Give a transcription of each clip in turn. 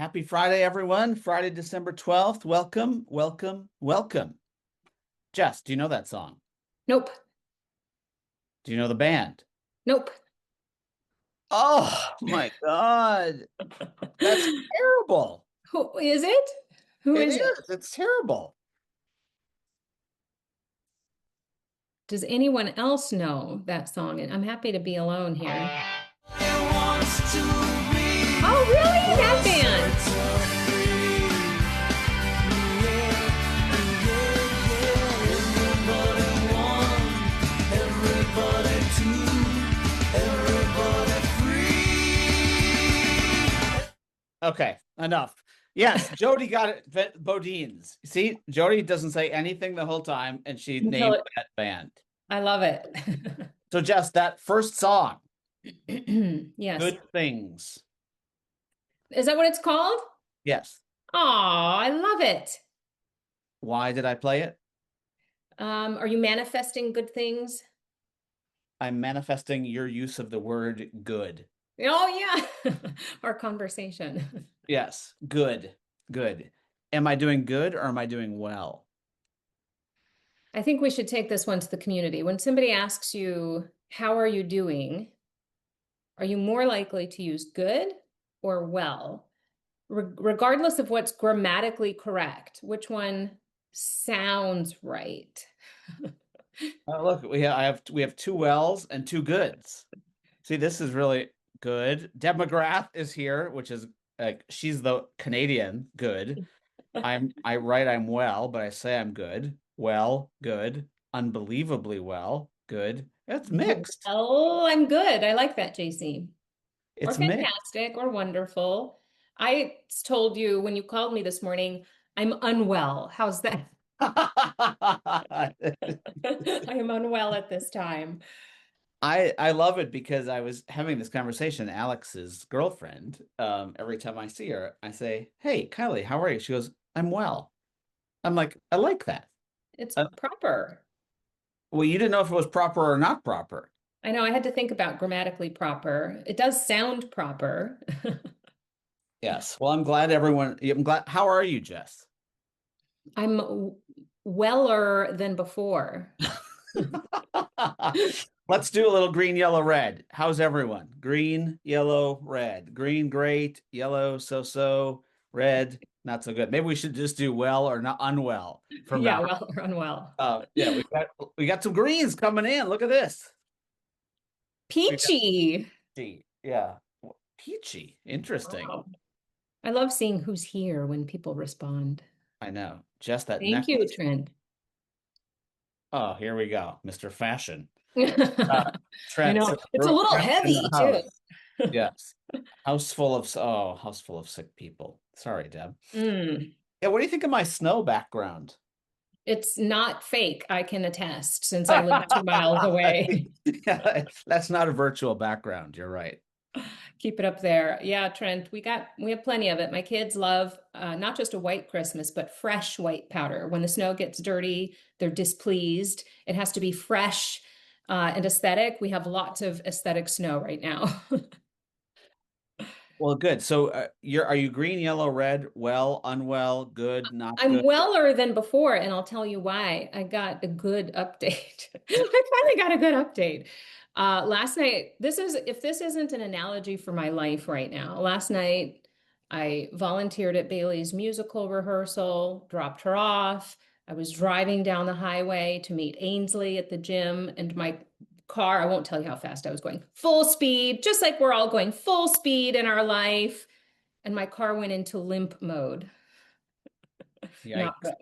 Happy Friday, everyone. Friday, December 12th. Welcome, welcome, welcome. Jess, do you know that song? Nope. Do you know the band? Nope. Oh my God. That's terrible. Who is it? Who It is it? is. It's terrible. Does anyone else know that song? And I'm happy to be alone here. Oh, really? That band. Okay, enough. Yes, Jody got it. Bodine's. See, Jody doesn't say anything the whole time, and she Until named it, that band. I love it. So, Jess, that first song, Yes. Good Things. Is that what it's called? Yes. Oh, I love it. Why did I play it? Are you manifesting good things? I'm manifesting your use of the word good. Oh, yeah. Our conversation. Yes, good, good. Am I doing good or am I doing well? I think we should take this one to the community. When somebody asks you, how are you doing? Are you more likely to use good or well? Regardless of what's grammatically correct, which one sounds right? Look, we have two wells and two goods. See, this is really good. Deb McGrath is here, which is she's the Canadian good. I write I'm well, but I say I'm good. Well, good. Unbelievably well, good. It's mixed. Oh, I'm good. I like that, JC. Or It's mixed. fantastic or wonderful. I told you when you called me this morning, I'm unwell. How's that? I am unwell at this time. I love it because I was having this conversation, Alex's girlfriend. Every time I see her, I say, "Hey, Kylie, how are you?" She goes, "I'm well." I'm like, I like that. It's Uh, proper. well, you didn't know if it was proper or not proper. I know I had to think about grammatically proper. It does sound proper. Yes. Well, I'm glad everyone. I'm glad. How are you, Jess? I'm weller than before. Let's do a little green, yellow, red. How's everyone? Green, yellow, red. Green, great. Yellow, so-so. Red, not so good. Maybe we should just do well or not unwell from Yeah, now. well or unwell. Yeah, we got some greens coming in. Look at this. We got Peachy. peachy. Yeah, peachy. Interesting. Wow. I love seeing who's here when people respond. I know. Just that Thank you, necklace. Trent. Oh, here we go, Mr. Fashion. Uh, I Trent, know. It's a little Trent in the heavy too. house. Yes. House full of sick people. Sorry, Deb. Mm. Yeah, what do you think of my snow background? It's not fake, I can attest, since I live 2 miles away. Yeah, that's not a virtual background. You're right. Keep it up there. Yeah, Trent, we have plenty of it. My kids love not just a white Christmas, but fresh white powder. When the snow gets dirty, they're displeased. It has to be fresh and aesthetic. We have lots of aesthetic snow right now. Well, good. So, are you green, yellow, red, well, unwell, good, not I'm good? weller than before, and I'll tell you why. I got a good update. I finally got a good update. Last night, if this isn't an analogy for my life right now, last night I volunteered at Bailey's musical rehearsal, dropped her off. I was driving down the highway to meet Ainsley at the gym, and my car, I won't tell you how fast I was going, full speed, just like we're all going full speed in our life. And my car went into limp mode. Not Yikes. good.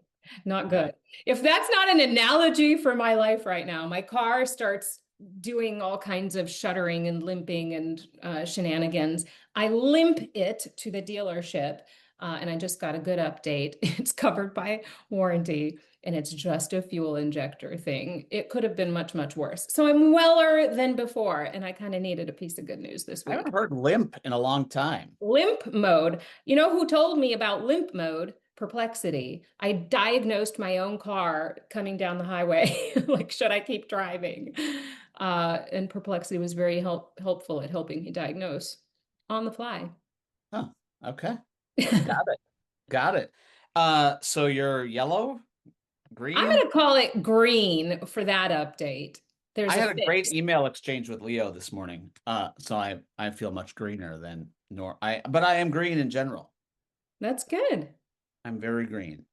Not Yeah. good. If that's not an analogy for my life right now, my car starts doing all kinds of shuddering and limping and shenanigans. I limp it to the dealership, and I just got a good update. It's covered by warranty, and it's just a fuel injector thing. It could have been much, much worse. So I'm weller than before, and I kind of needed a piece of good news this I week. haven't heard limp in a long time. Limp mode. You know who told me about limp mode? Perplexity. I diagnosed my own car coming down the highway. Like, should I keep driving? And Perplexity was very helpful at helping me diagnose on the fly. Oh, okay. Got it. Got it. So you're yellow, I'm green? going to call it green for that update. I There's a had a great fix. email exchange with Leo this morning. So I feel much greener than but I am green in general. That's good. I'm very green.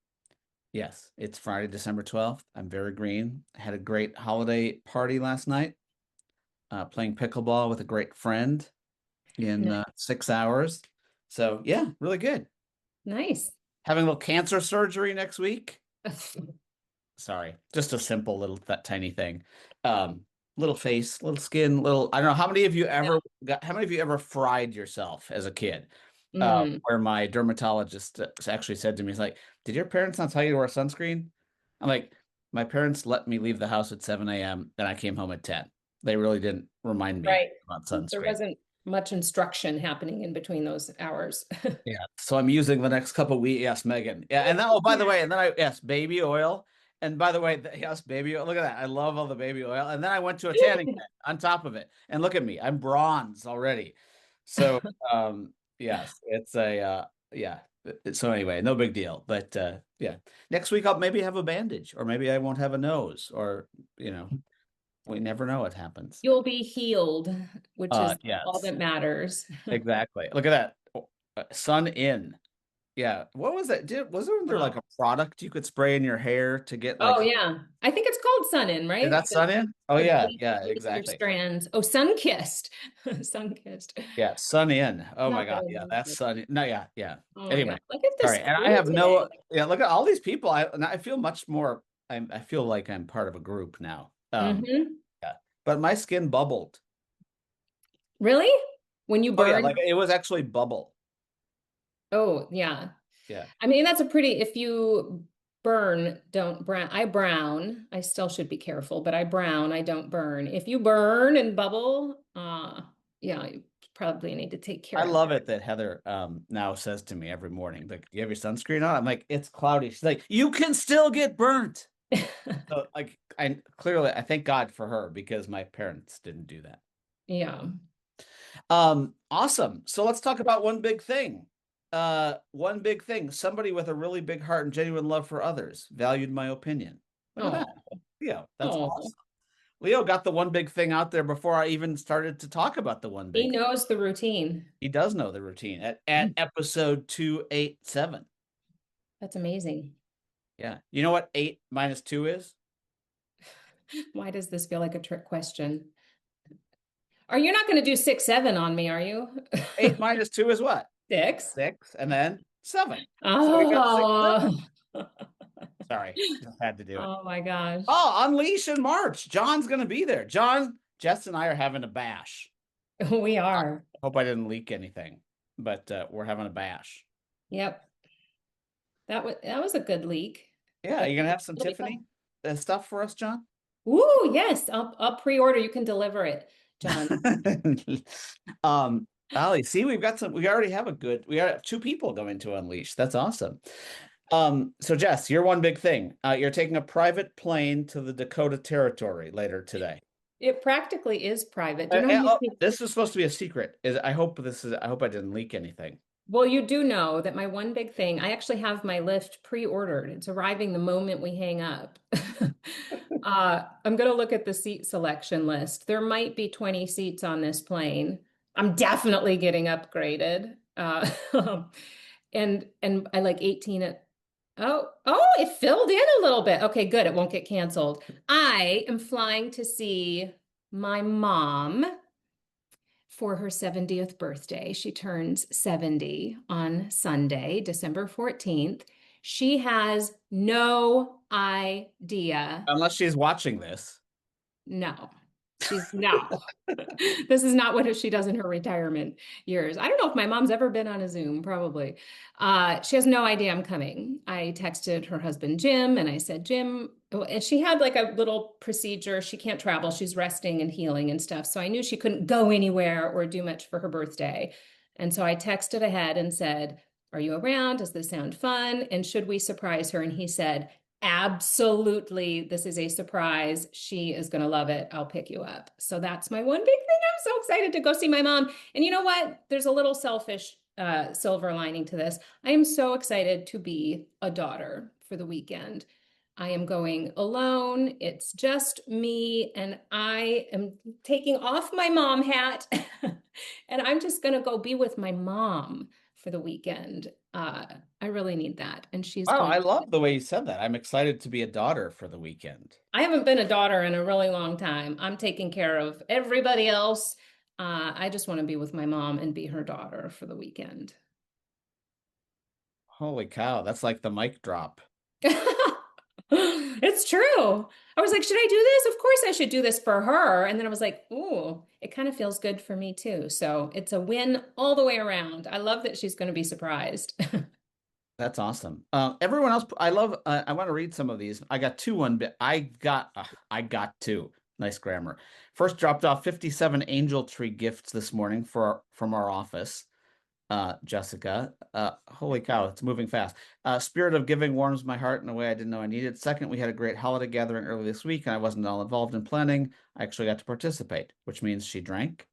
Yes, it's Friday, December 12th. I'm very green. I had a great holiday party last night, playing pickleball with a great friend in N- 6 hours. So yeah, really good. Nice. Having a little cancer surgery next week. Sorry, just a simple little that tiny thing. Um, little face, little skin, little. I don't know how many of you ever got. How many of you ever fried yourself as a kid? Mm, Where my dermatologist actually said to me, "He's like, did your parents not tell you to wear sunscreen?" I'm like, my parents let me leave the house at 7 a.m. and I came home at 10. They really didn't remind me right. about There sunscreen. wasn't much instruction happening in between those hours. Yeah. So I'm using the next couple weeks. Yes, Megan. Yeah. And then, oh, by the way, and then yes, baby oil. And by the way, yes, baby oil. Look at that. I love all the baby oil. And then I went to a tanning bed on top of it. And look at me. I'm bronze already. So, yes, it's yeah. So anyway, no big deal. But yeah, next week I'll maybe have a bandage, or maybe I won't have a nose, or you know, we never know what happens. You'll be healed, which is all Yes, that matters. exactly. Look at that. Oh, sun in. Yeah. What was it? Wasn't there like Wow. a product you could spray in your hair to get Oh like, yeah. I think it's called sun in, is right? that sun in? Oh To yeah, bleach, yeah, bleach your exactly. strands. Oh, sun kissed. Sun kissed. Yeah, sun in. Oh my Not that God. I Yeah, know that's it. sun. No, yeah, yeah. Oh my Anyway, God. Look at this sorry. And I crew have no, today. yeah, look at all these people. I feel much more, I feel like I'm part of a group now. Hmm. Yeah. But my skin bubbled. Really? When you Oh yeah, like burn? it was actually bubble. Oh, yeah. Yeah. I mean, that's a pretty, if you burn, don't brown. I brown. I still should be careful, but I brown, I don't burn. If you burn and bubble, yeah, you probably need to take I care of love it that Heather now says to me every morning, like, you have your sunscreen on? I'm like, it's cloudy. She's like, you can still get burnt. that. So like I clearly I thank God for her because my parents didn't do that. Yeah. Awesome. So let's talk about one big thing. One big thing. Somebody with a really big heart and genuine love for others valued my opinion. Look at that. Oh, Leo, that's oh. awesome. Leo got the one big thing out there before I even started to talk about the one He big thing. knows the routine. He does know the routine at episode 287. That's amazing. Yeah. You know what 8 minus 2 is? Why does this feel like a trick question? Are you not going to do 6, 7 on me, are you? 8 minus 2 is what? Six. 6 and then 7. So we got 6, 7. Oh, Sorry, just had to do it. oh my gosh. Oh, Unleash in March. John's going to be there. John, Jess, and I are having a bash. We are. Hope I didn't leak anything, but we're having a bash. Yep. That was a good leak. Yeah, But you gonna have some it'll be Tiffany fun. stuff for us, John? Ooh, yes. I'll pre-order. You can deliver it, John. Ali, see, we already have we got 2 people going to Unleash. That's awesome. So Jess, your one big thing. You're taking a private plane to the Dakota Territory later today. It practically is private. Do you know how many people? This is supposed to be a secret. I hope I didn't leak anything. Well, you do know that my one big thing, I actually have my lift pre-ordered. It's arriving the moment we hang up. I'm going to look at the seat selection list. There might be 20 seats on this plane. I'm definitely getting upgraded. And I like 18 at, oh, it filled in a little bit. Okay, good. It won't get canceled. I am flying to see my mom for her 70th birthday. She turns 70 on Sunday, December 14th. She has no idea. Unless she's watching this. No, she's no. This is not what she does in her retirement years. I don't know if my mom's ever been on a Zoom, probably. She has no idea I'm coming. I texted her husband, Jim, and I said, Jim, oh, and she had like a little procedure. She can't travel. She's resting and healing and stuff. So I knew she couldn't go anywhere or do much for her birthday. And so I texted ahead and said, are you around? Does this sound fun? And should we surprise her? And he said, absolutely, this is a surprise. She is going to love it. I'll pick you up. So that's my one big thing. I'm so excited to go see my mom. And you know what? There's a little selfish silver lining to this. I am so excited to be a daughter for the weekend. I am going alone. It's just me, and I am taking off my mom hat, and I'm just going to go be with my mom for the weekend. I really need that. And she's Wow, going. I love the way you said that. I'm excited to be a daughter for the weekend. I haven't been a daughter in a really long time. I'm taking care of everybody else. I just want to be with my mom and be her daughter for the weekend. Holy cow, that's like the mic drop. It's true. I was like, should I do this? Of course I should do this for her. And then I was like, ooh, it kind of feels good for me too. So it's a win all the way around. I love that she's going to be surprised. That's awesome. Everyone else, I love. I want to read some of these. I got two. I got two. Nice grammar. First, dropped off 57 angel tree gifts this morning from our office. Jessica. Holy cow, it's moving fast. Spirit of giving warms my heart in a way I didn't know I needed. Second, we had a great holiday gathering early this week, and I wasn't all involved in planning. I actually got to participate, which means she drank.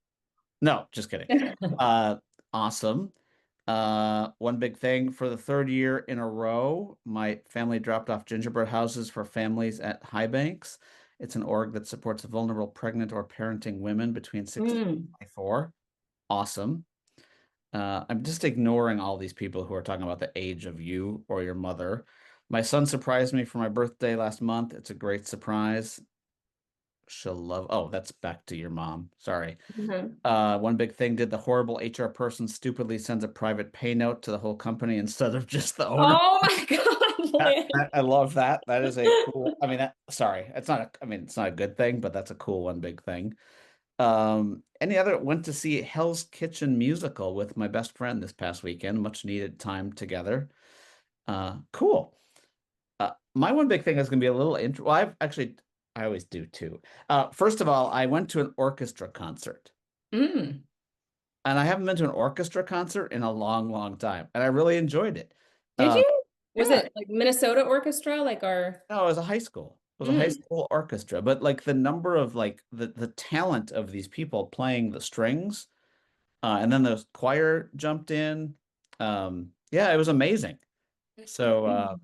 No, just kidding. Uh, awesome. One big thing for the third year in a row, my family dropped off gingerbread houses for families at High Banks. It's an org that supports vulnerable pregnant or parenting women between 16 and Mm. 24. Awesome. I'm just ignoring all these people who are talking about the age of you or your mother. My son surprised me for my birthday last month. It's a great surprise. She'll love. Oh, that's back to your mom. Sorry. Mhm. One big thing, did the horrible HR person stupidly sends a private pay note to the whole company instead of just the owner? Oh my God, Lynn. I love that. That is a cool. I mean, sorry, it's not. I mean, it's not a good thing, but that's a cool one big thing. Any other went to see Hell's Kitchen musical with my best friend this past weekend. Much needed time together. Cool. My one big thing is going to be a little intro. Well, I always do too. First of all, I went to an orchestra concert. Mm. And I haven't been to an orchestra concert in a long, long time, and I really enjoyed it. Did Um, you? Was yeah, it like Minnesota Orchestra, like our? no, it was a high school. It was a high Mm. school orchestra, but like the number of like the talent of these people playing the strings, and then the choir jumped in. Yeah, it was amazing. So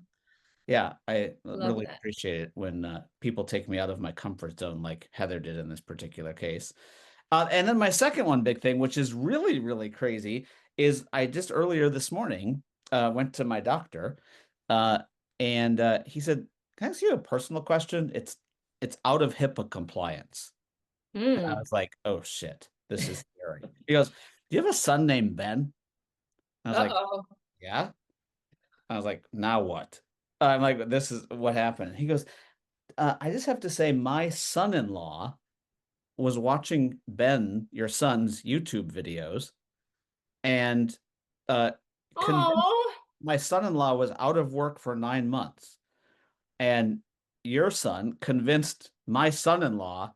yeah, I Love really that. appreciate it when people take me out of my comfort zone, like Heather did in this particular case. And then my second one big thing, which is really, really crazy, is I just earlier this morning went to my doctor, uh, and he said, "Can I ask you a personal question? It's out of HIPAA compliance." And I Mm. was like, "Oh shit, this is scary." He goes, "Do you have a son named Ben?" I was like, Uh-oh. "Yeah." I was like, "Now what?" I'm like, "This is what happened." He goes, "I just have to say, my son-in-law was watching Ben, your son's YouTube videos, and uh, convinced Oh. my son-in-law was out of work for 9 months, and your son convinced my son-in-law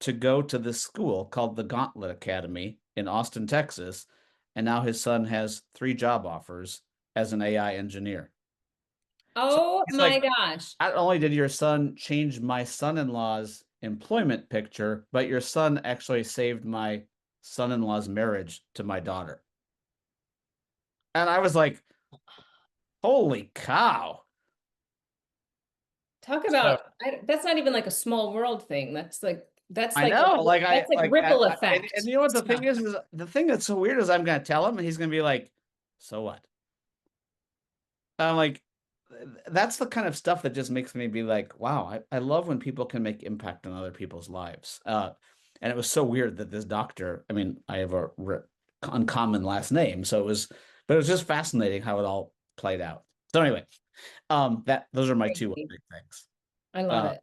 to go to this school called the Gauntlet Academy in Austin, Texas, and now his son has 3 job offers as an AI engineer. So Oh he's my like, gosh. not only did your son change my son-in-law's employment picture, but your son actually saved my son-in-law's marriage to my daughter. And I was like, holy cow. Talk So about that's not even like a small world thing. That's I like know, like that's like ripple and effect you know what the thing stuff. is the thing that's so weird is I'm gonna tell him and he's gonna be like, so what? I'm like, that's the kind of stuff that just makes me be like, wow, I love when people can make impact on other people's lives. And it was so weird that this doctor, I mean, I have a uncommon last name, so but it was just fascinating how it all played out. So anyway, those are my two Crazy. big things. I love Uh, it.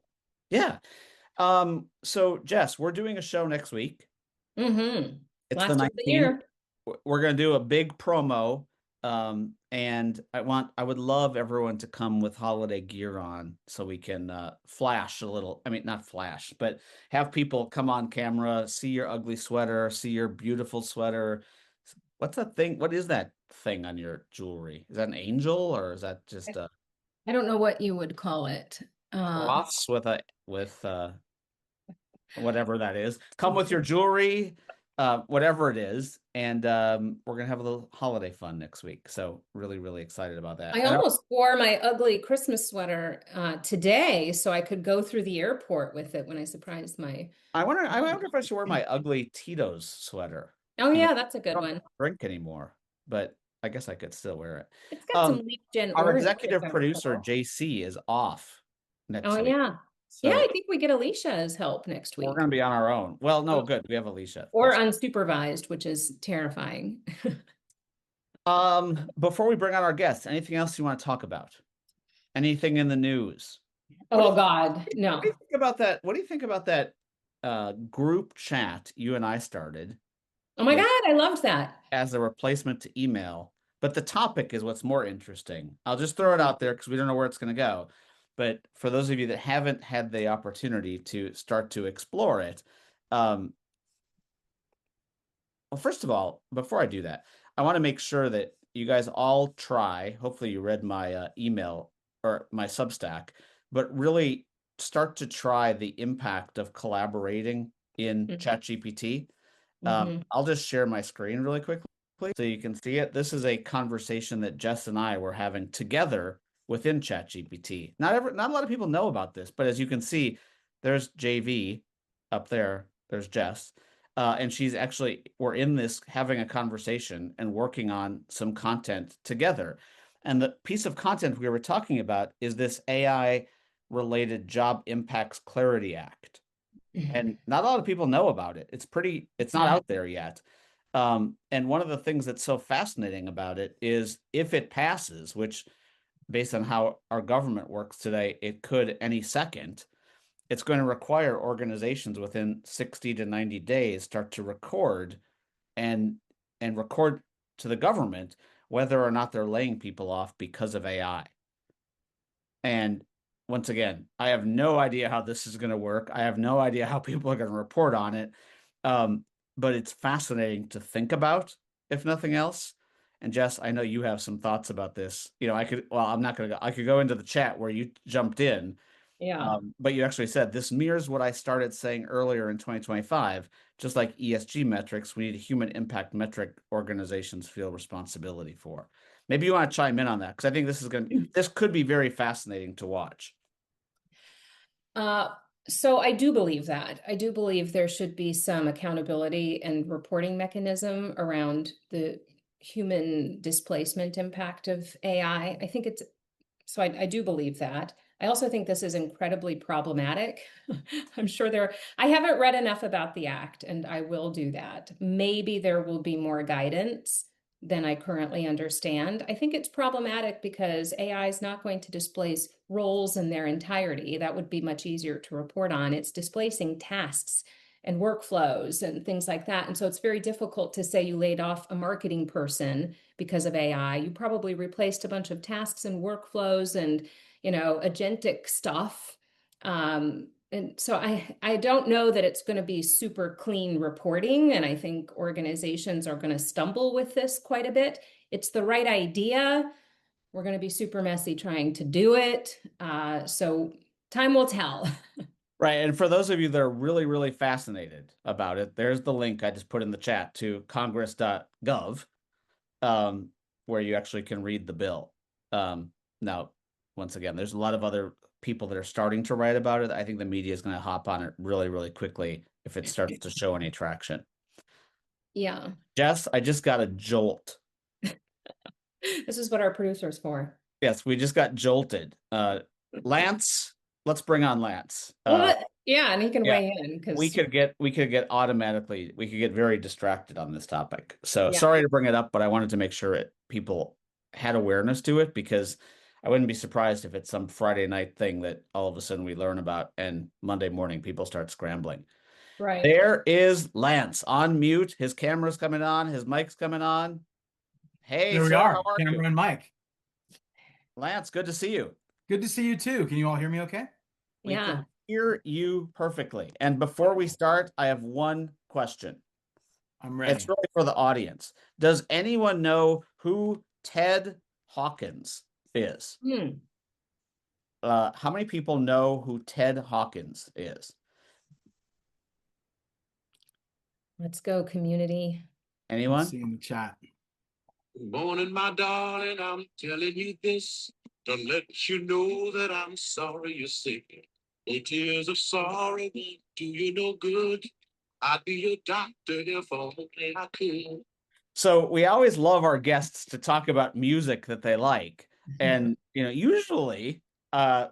yeah. So Jess, we're doing a show next week. Mm-hmm. It's the Last of the 19th. year. We're going to do a big promo. And I would love everyone to come with holiday gear on so we can flash a little. I mean, not flash, but have people come on camera, see your ugly sweater, see your beautiful sweater. What's that thing? What is that thing on your jewelry? Is that an angel or is that just a I don't know what you would call it. Uh, cross with whatever that is? Come with your jewelry. whatever it is. And we're gonna have a little holiday fun next week. So really, really excited about that. I And almost wore my ugly Christmas sweater today so I could go through the airport with it when I surprised my I mom. wonder if I should wear my ugly Tito's sweater. Oh You know, yeah, that's a I good don't one. drink anymore, but I guess I could still wear it. It's got Um, some Leaf Gen our orange, if executive I producer recall. JC is off Oh next week, yeah. Yeah, so I think we get Alicia as help next we're week. gonna be on our own. Well, no, Oh, good. We have Alicia. or That's unsupervised, which is terrifying. before we bring on our guests, anything else you want to talk about? Anything in the news? What do Oh you God, what do you no. think about that? What do you think about that group chat you and I started, Oh my you know, God, I loved that. as a replacement to email? But the topic is what's more interesting. I'll just throw it out there because we don't know where it's going to go. But for those of you that haven't had the opportunity to start to explore it, um, well, first of all, before I do that, I want to make sure that you guys all try. Hopefully, you read my email or my Substack, but really start to try the impact of collaborating in ChatGPT. Mm-hmm. I'll just share my screen really quickly so you can see it. This is a conversation that Jess and I were having together within ChatGPT. Not a lot of people know about this, but as you can see, there's JV up there. There's Jess. And she's actually, we're in this having a conversation and working on some content together. And the piece of content we were talking about is this AI related Job Impacts Clarity Act. And not a lot of people know about it. It's not out there yet. And one of the things that's so fascinating about it is if it passes, which based on how our government works today, it could any second, it's going to require organizations within 60 to 90 days start to record and record to the government whether or not they're laying people off because of AI. And once again, I have no idea how this is going to work. I have no idea how people are going to report on it. But it's fascinating to think about, if nothing else. And Jess, I know you have some thoughts about this. I'm not going to go, I could go into the chat where you jumped in. Yeah. But you actually said this mirrors what I started saying earlier in 2025. Just like ESG metrics, we need a human impact metric organizations feel responsibility for. Maybe you want to chime in on that because I think this could be very fascinating to watch. Uh, so I do believe that. I do believe there should be some accountability and reporting mechanism around the human displacement impact of AI. I think it's so I do believe that. I also think this is incredibly problematic. I'm sure I haven't read enough about the act, and I will do that. Maybe there will be more guidance than I currently understand. I think it's problematic because AI is not going to displace roles in their entirety. That would be much easier to report on. It's displacing tasks and workflows and things like that. And so it's very difficult to say you laid off a marketing person because of AI. You probably replaced a bunch of tasks and workflows and, agentic stuff. And so I don't know that it's going to be super clean reporting. And I think organizations are going to stumble with this quite a bit. It's the right idea. We're going to be super messy trying to do it. So time will tell. Right. And for those of you that are really, really fascinated about it, there's the link I just put in the chat to congress.gov, where you actually can read the bill. Now, once again, there's a lot of other people that are starting to write about it. I think the media is going to hop on it really, really quickly if it starts to show any traction. Yeah. Jess, I just got a jolt. This is what our producer's for. Yes, we just got jolted. Lance, let's bring on Lance. Well, yeah, and he can Yeah, weigh in we because, could get we could get very distracted on this topic. So yeah, sorry to bring it up, but I wanted to make sure people had awareness to it because I wouldn't be surprised if it's some Friday night thing that all of a sudden we learn about and Monday morning people start scrambling. right. There is Lance on mute. His camera's coming on, his mic's coming on. Hey, There we sir, how are. are you? Camera and mic. Lance, good to see you. Good to see you too. Can you all hear me okay? We Yeah. can hear you perfectly. And before we start, I have one question. I'm ready. It's really for the audience. Does anyone know who Ted Hawkins is? Hmm. How many people know who Ted Hawkins is? Let's go, community. Let's Anyone? see in the chat. Good morning, my darling. I'm telling you this to let you know that I'm sorry you're sick. No tears of sorrow won't do you no good. I'd be your doctor if only I could. So we always love our guests to talk about music that they like. And usually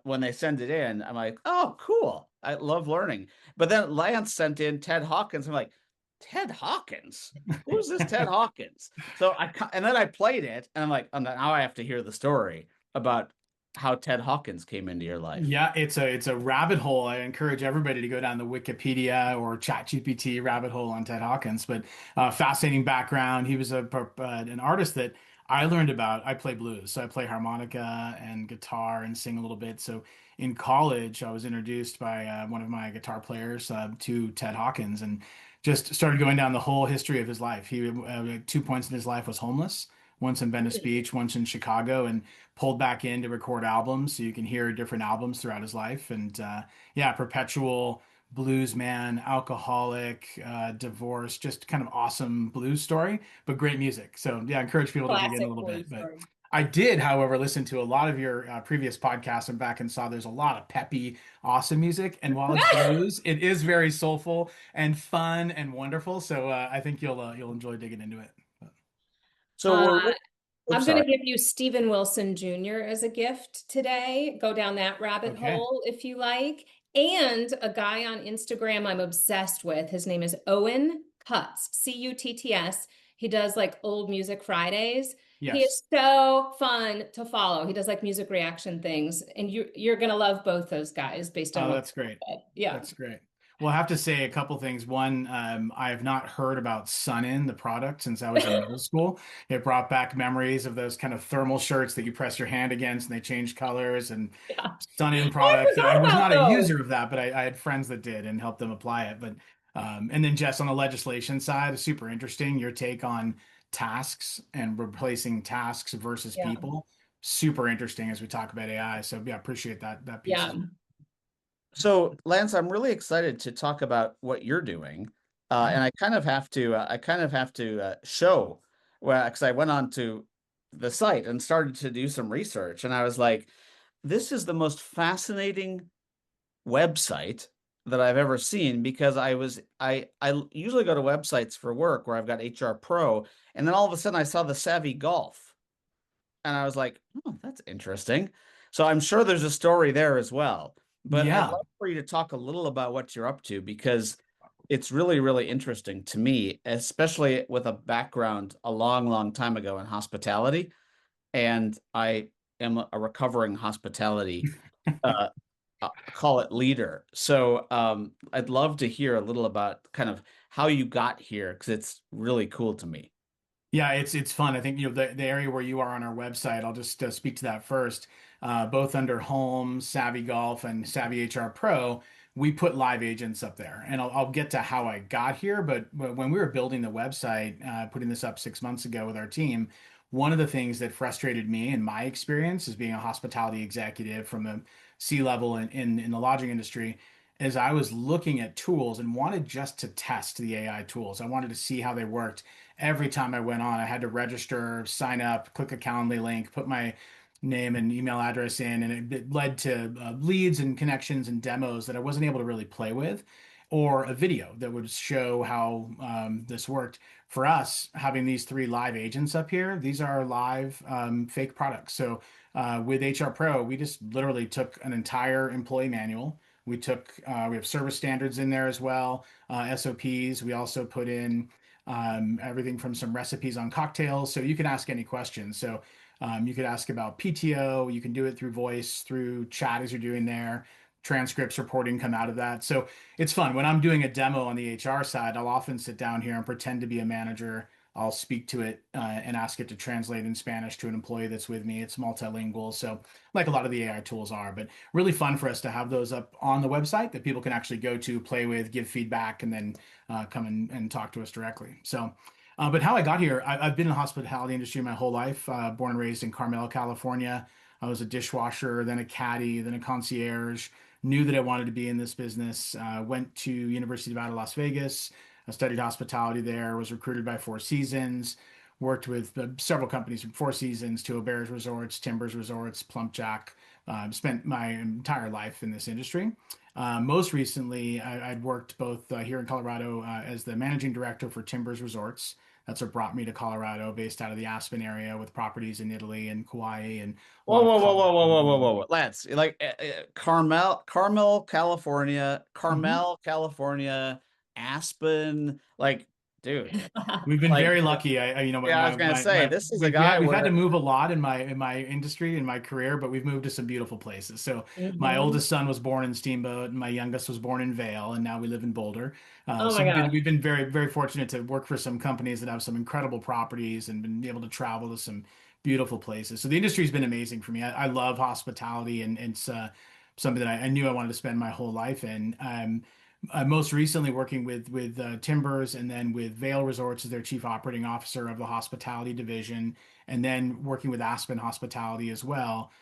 when they send it in, I'm like, oh, cool. I love learning. But then Lance sent in Ted Hawkins. I'm like, Ted Hawkins? Who's this Ted Hawkins? And then I played it and I'm like, oh, now I have to hear the story about how Ted Hawkins came into your life. Yeah, it's a rabbit hole. I encourage everybody to go down the Wikipedia or ChatGPT rabbit hole on Ted Hawkins. But fascinating background. He was an artist that I learned about. I play blues, so I play harmonica and guitar and sing a little bit. So in college, I was introduced by one of my guitar players to Ted Hawkins, and just started going down the whole history of his life. He 2 points in his life was homeless. Once in Venice Beach, once in Chicago, and pulled back in to record albums so you can hear different albums throughout his life. And yeah, perpetual blues man, alcoholic, divorce, just kind of awesome blues story, but great music. So yeah, I encourage people to dig in a Classic little blues bit. But story. I did, however, listen to a lot of your previous podcasts and back and saw there's a lot of peppy, awesome music. And while it's blues, it is very soulful and fun and wonderful. So I think you'll enjoy digging into it. So Uh, we're I'm oops, going sorry. to give you Stephen Wilson Jr. as a gift today. Go down that rabbit Okay. hole if you like. And a guy on Instagram I'm obsessed with. His name is Owen Cutts, Cutts. He does like old music Fridays. He Yes. is so fun to follow. He does like music reaction things, and you're gonna love both those guys based on Oh, what that's great. they said. Yeah. That's great. Well, I have to say a couple things. One, I have not heard about Sun-In, the product, since I was in middle school. It brought back memories of those kind of thermal shirts that you press your hand against and they change colors, and Yeah. Sun-In Oh, I products. I forgot was about not a those. user of that, but I had friends that did and helped them apply it. But and then Jess, on the legislation side, super interesting. Your take on tasks and replacing tasks versus Yeah. people. Super interesting as we talk about AI. So yeah, appreciate that piece Yeah. as well. So, Lance, I'm really excited to talk about what you're doing, and I kind of have to, show, well, because I went on to the site and started to do some research, and I was like, this is the most fascinating website that I've ever seen because I usually go to websites for work where I've got HR Pro, and then all of a sudden I saw the SAVI Golf, and I was like, oh, that's interesting. So I'm sure there's a story there as well. But I'd Yeah. love for you to talk a little about what you're up to because it's really, really interesting to me, especially with a background a long, long time ago in hospitality. And I am a recovering hospitality, uh, call it leader. So I'd love to hear a little about kind of how you got here because it's really cool to me. Yeah, it's fun. I think the area where you are on our website. I'll just speak to that first. Both under Home, Savvy Golf, and Savvy HR Pro, we put live agents up there, and I'll get to how I got here. But when we were building the website, putting this up 6 months ago with our team, one of the things that frustrated me in my experience as being a hospitality executive from the C level in the lodging industry is I was looking at tools and wanted just to test the AI tools. I wanted to see how they worked every time I went on. I had to register, sign up, click a Calendly link, put my name and email address in, and it led to leads and connections and demos that I wasn't able to really play with, or a video that would show how this worked. For us, having these three live agents up here, these are live fake products. So with HR Pro, we just literally took an entire employee manual. We have service standards in there as well, SOPs. We also put in everything from some recipes on cocktails. So you can ask any questions. So you could ask about PTO. You can do it through voice, through chat as you're doing there. Transcripts, reporting come out of that. So it's fun. When I'm doing a demo on the HR side, I'll often sit down here and pretend to be a manager. I'll speak to it and ask it to translate in Spanish to an employee that's with me. It's multilingual. So, like a lot of the AI tools are, but really fun for us to have those up on the website that people can actually go to, play with, give feedback, and then come and talk to us directly. So, but how I got here, I've been in the hospitality industry my whole life, born and raised in Carmel, California. I was a dishwasher, then a caddy, then a concierge. Knew that I wanted to be in this business. Went to University of Nevada, Las Vegas. I studied hospitality there, was recruited by Four Seasons, worked with several companies from Four Seasons to Auberge Resorts, Timbers Resorts, Plumpjack. Spent my entire life in this industry. Most recently, I'd worked both here in Colorado as the managing director for Timbers Resorts. That's what brought me to Colorado, based out of the Aspen area with properties in Italy and Kauai and a Whoa, lot of whoa, whoa, whoa, whoa, whoa, whoa, Colorado. whoa, Lance, like Mhm. Carmel, California, Aspen, like, dude, We've been like, very lucky. You know, yeah, I was gonna say, this is a guy we've had to where, move a lot in my industry, in my career, but we've moved to some beautiful places. So my Mhm. oldest son was born in Steamboat, and my youngest was born in Vail, and now we live in Boulder. Oh So my gosh. we've been very very fortunate to work for some companies that have some incredible properties and been able to travel to some beautiful places. So the industry's been amazing for me. I love hospitality, and it's something that I knew I wanted to spend my whole life in. Most recently working with Timbers, and then with Vail Resorts as their chief operating officer of the hospitality division, and then working with Aspen Hospitality as well.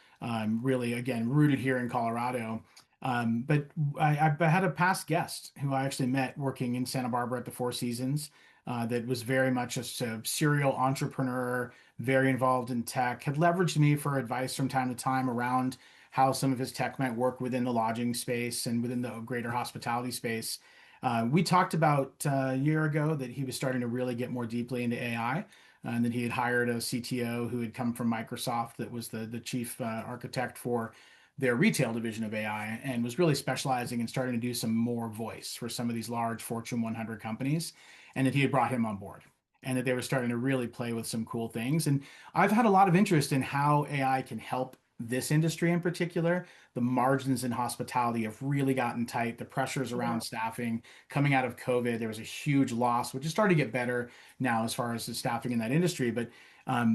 Really, again, rooted here in Colorado. But I had a past guest who I actually met working in Santa Barbara at the Four Seasons. That was very much a serial entrepreneur, very involved in tech, had leveraged me for advice from time to time around how some of his tech might work within the lodging space and within the greater hospitality space. We talked about a year ago that he was starting to really get more deeply into AI, and that he had hired a CTO who had come from Microsoft, that was the chief architect for their retail division of AI, and was really specializing in starting to do some more voice for some of these large Fortune 100 companies, and that he had brought him on board. And that they were starting to really play with some cool things. And I've had a lot of interest in how AI can help this industry in particular. The margins in hospitality have really gotten tight. The pressures Yeah. around staffing coming out of COVID, there was a huge loss, which is starting to get better now as far as the staffing in that industry. But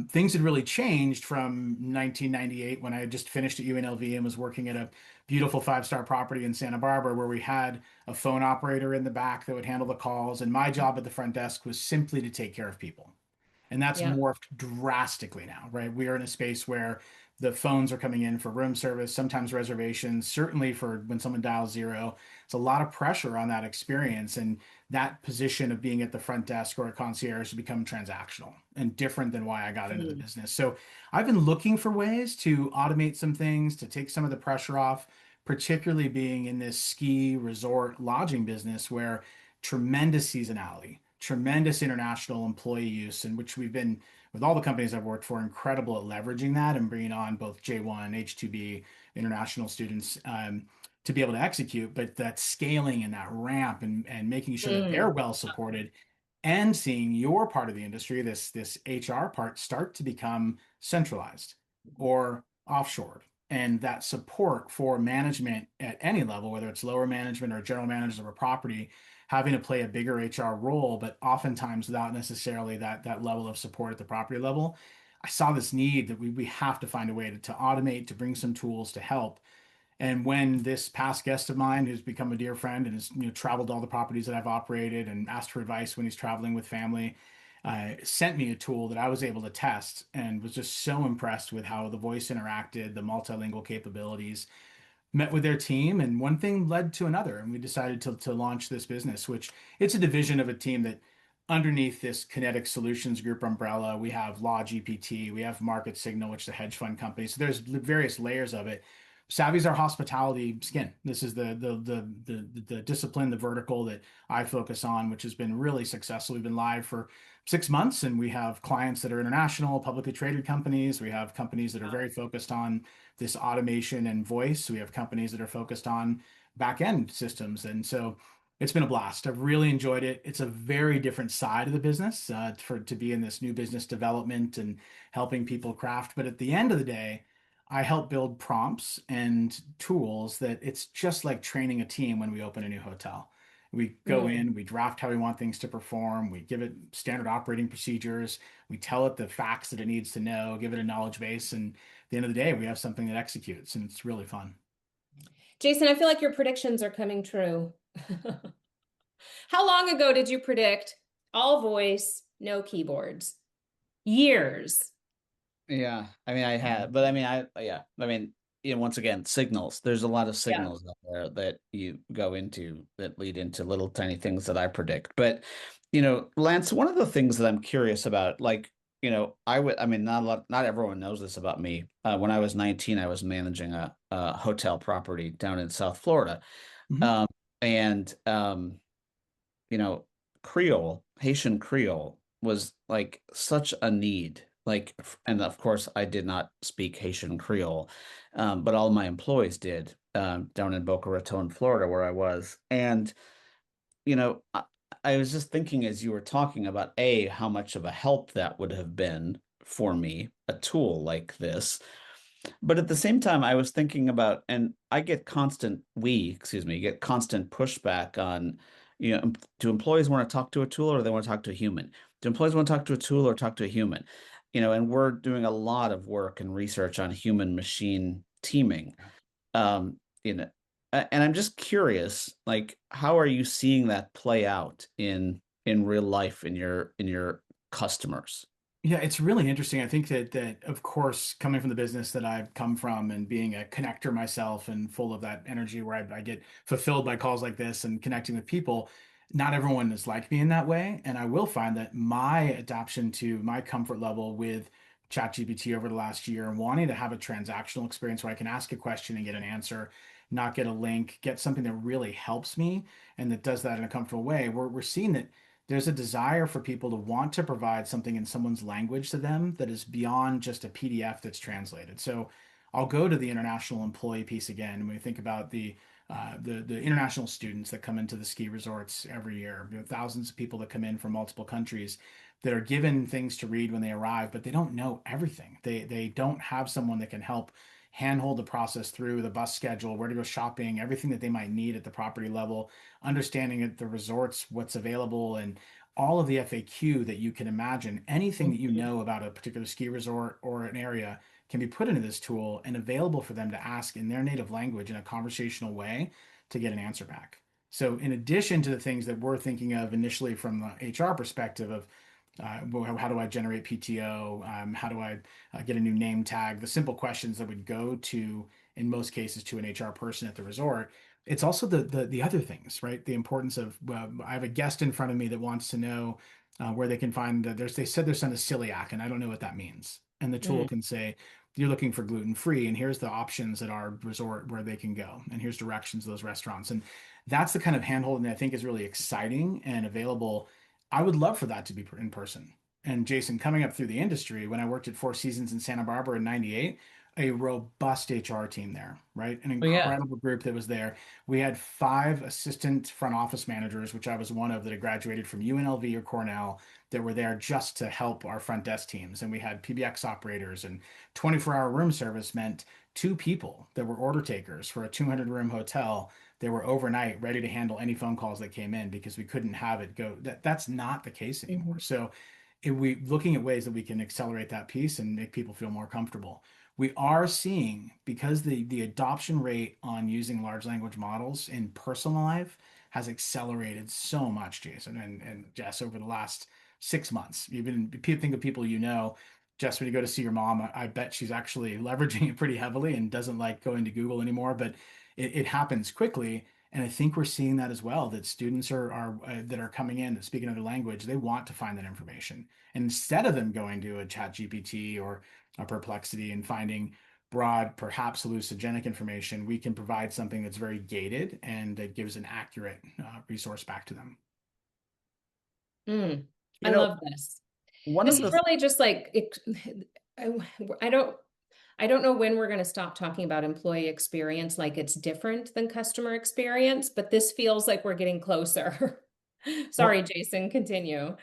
things had really changed from 1998, when I had just finished at UNLV and was working at a beautiful five-star property in Santa Barbara, where we had a phone operator in the back that would handle the calls. And my job at the front desk was simply to take care of people. And that's Yeah. morphed drastically now, right? We are in a space where the phones are coming in for room service, sometimes reservations, certainly for when someone dials zero. It's a lot of pressure on that experience. And that position of being at the front desk or a concierge has become transactional and different than why I got into the Mm. business. So I've been looking for ways to automate some things, to take some of the pressure off, particularly being in this ski resort lodging business where tremendous seasonality, tremendous international employee use, in which we've been, with all the companies I've worked for, incredible at leveraging that and bringing on both J1, H2B, international students, to be able to execute. But that scaling and that ramp, and making sure that they're Mm. well supported, and seeing your part of the industry, this HR part, start to become centralized or offshored. And that support for management at any level, whether it's lower management or general managers of a property, having to play a bigger HR role, but oftentimes without necessarily that level of support at the property level. I saw this need that we have to find a way to automate, to bring some tools to help. And when this past guest of mine, who's become a dear friend and has, traveled all the properties that I've operated and asked for advice when he's traveling with family, sent me a tool that I was able to test, and was just so impressed with how the voice interacted, the multilingual capabilities, met with their team, and one thing led to another, and we decided to launch this business, which it's a division of a team that, underneath this Kinetic Solutions Group umbrella, we have Law GPT, we have Market Signal, which is a hedge fund company. So there's various layers of it. SAVI's our hospitality skin. This is the discipline, the vertical that I focus on, which has been really successful. We've been live for 6 months, and we have clients that are international, publicly traded companies. We have companies that are very focused on this automation and voice. We have companies that are focused on back end systems. And so it's been a blast. I've really enjoyed it. It's a very different side of the business, to be in this new business development and helping people craft. But at the end of the day, I help build prompts and tools that it's just like training a team when we open a new hotel. We go Mm. in, we draft how we want things to perform, we give it standard operating procedures, we tell it the facts that it needs to know, give it a knowledge base, and at the end of the day, we have something that executes, and it's really fun. Jason, I feel like your predictions are coming true. How long ago did you predict all voice, no keyboards? Years. yeah, I mean, I had, but I mean, yeah, I mean, once again, signals. There's a lot of Yeah. signals out there that you go into that lead into little tiny things that I predict. But, Lance, one of the things that I'm curious about, like, I mean, not everyone knows this about me. When I was 19, I was managing a hotel property down in South Florida. Mhm. And, Creole, Haitian Creole was like such a need. Like, and of course, I did not speak Haitian Creole, but all my employees did, down in Boca Raton, Florida, where I was. And, I was just thinking as you were talking about how much of a help that would have been for me, a tool like this. But at the same time, I was thinking about, and I get get constant pushback on, do employees want to talk to a tool or they want to talk to a human? Do employees want to talk to a tool or talk to a human? And we're doing a lot of work and research on human machine teaming. Um, and I'm just curious, like, how are you seeing that play out in real life in your customers? Yeah, it's really interesting. I think that of course, coming from the business that I've come from and being a connector myself and full of that energy where I get fulfilled by calls like this and connecting with people, not everyone is like me in that way. And I will find that my adoption to my comfort level with ChatGPT over the last year and wanting to have a transactional experience where I can ask a question and get an answer, not get a link, get something that really helps me and that does that in a comfortable way. We're seeing that there's a desire for people to want to provide something in someone's language to them that is beyond just a PDF that's translated. So I'll go to the international employee piece again. When we think about the international students that come into the ski resorts every year, thousands of people that come in from multiple countries that are given things to read when they arrive, but they don't know everything. They don't have someone that can help handhold the process through the bus schedule, where to go shopping, everything that they might need at the property level, understanding at the resorts what's available, and all of the FAQ that you can imagine. Anything that you know about a particular ski resort or an area can be put into this tool and available for them to ask in their native language in a conversational way to get an answer back. So, in addition to the things that we're thinking of initially from the HR perspective of how do I generate PTO? How do I get a new name tag? The simple questions that would go to, in most cases, to an HR person at the resort. It's also the other things, right? The importance of I have a guest in front of me that wants to know where they can find. They said their son is celiac, and I don't know what that means. And the tool Mm. can say, you're looking for gluten free, and here's the options at our resort where they can go, and here's directions to those restaurants. And that's the kind of handholding that I think is really exciting and available. I would love for that to be in person. And Jason, coming up through the industry, when I worked at Four Seasons in Santa Barbara in '98, a robust HR team there, right? An Oh yeah. incredible group that was there. We had 5 assistant front office managers, which I was one of, that had graduated from UNLV or Cornell, that were there just to help our front desk teams. And we had PBX operators, and 24-hour room service meant 2 people that were order takers for a 200-room hotel. They were overnight ready to handle any phone calls that came in because we couldn't have it go. That's not the case anymore. Mhm. So if we looking at ways that we can accelerate that piece and make people feel more comfortable. We are seeing, because the adoption rate on using large language models in personal life has accelerated so much, Jason and Jess, over the last 6 months. Even people think of people Jess, when you go to see your mom, I bet she's actually leveraging it pretty heavily and doesn't like going to Google anymore, but it happens quickly. And I think we're seeing that as well, that students that are coming in that speak another language, they want to find that information. And instead of them going to a chat GPT or a perplexity and finding broad, perhaps hallucinogenic information, we can provide something that's very gated and that gives an accurate resource back to them. Mm. You I know, love this. one This of is the really just like it, I, I don't I don't know when we're going to stop talking about employee experience like it's different than customer experience, but this feels like we're getting closer. well, Sorry, Jason, continue.